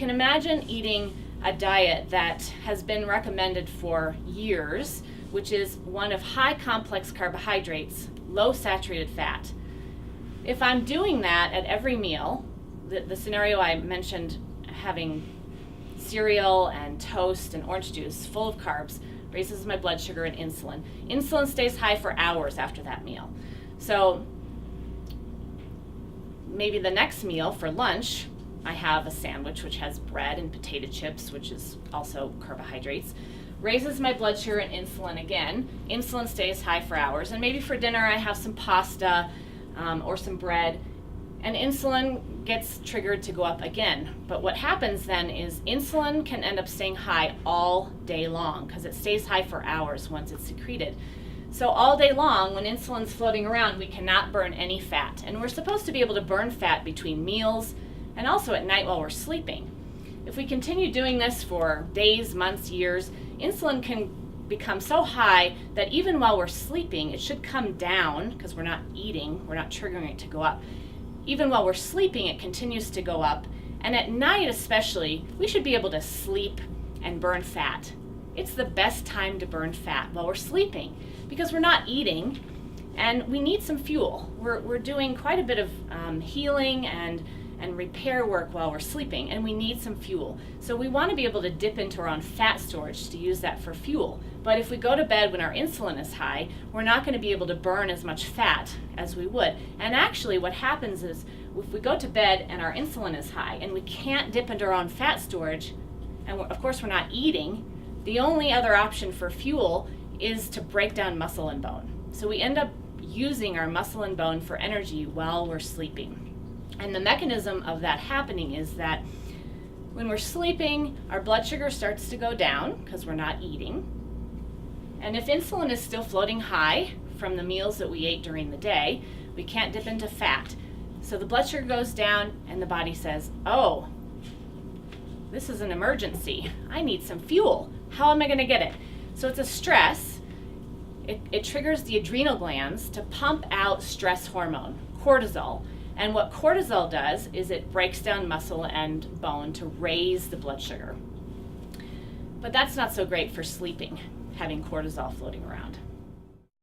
can imagine eating a diet that has been recommended for years, which is one of high complex carbohydrates, low saturated fat. If I'm doing that at every meal, the scenario I mentioned, having cereal and toast and orange juice full of carbs, raises my blood sugar and insulin. Insulin stays high for hours after that meal. So maybe the next meal for lunch, I have a sandwich which has bread and potato chips, which is also carbohydrates, raises my blood sugar and insulin again. Insulin stays high for hours. And maybe for dinner I have some pasta or some bread, and insulin gets triggered to go up again. But what happens then is insulin can end up staying high all day long because it stays high for hours once it's secreted. So all day long, when insulin's floating around, we cannot burn any fat. And we're supposed to be able to burn fat between meals and also at night while we're sleeping. If we continue doing this for days, months, years, insulin can become so high that even while we're sleeping, it should come down because we're not eating, we're not triggering it to go up. Even while we're sleeping, it continues to go up. And at night especially, we should be able to sleep and burn fat. It's the best time to burn fat while we're sleeping because we're not eating and we need some fuel. We're doing quite a bit of healing and repair work while we're sleeping, and we need some fuel. So we want to be able to dip into our own fat storage to use that for fuel. But if we go to bed when our insulin is high, we're not going to be able to burn as much fat as we would. And actually what happens is if we go to bed and our insulin is high and we can't dip into our own fat storage, and of course we're not eating, the only other option for fuel is to break down muscle and bone. So we end up using our muscle and bone for energy while we're sleeping. And the mechanism of that happening is that when we're sleeping, our blood sugar starts to go down because we're not eating. And if insulin is still floating high from the meals that we ate during the day, we can't dip into fat. So the blood sugar goes down and the body says, oh, this is an emergency. I need some fuel. How am I going to get it? So it's a stress. It triggers the adrenal glands to pump out stress hormone, cortisol. And what cortisol does is it breaks down muscle and bone to raise the blood sugar. But that's not so great for sleeping, having cortisol floating around.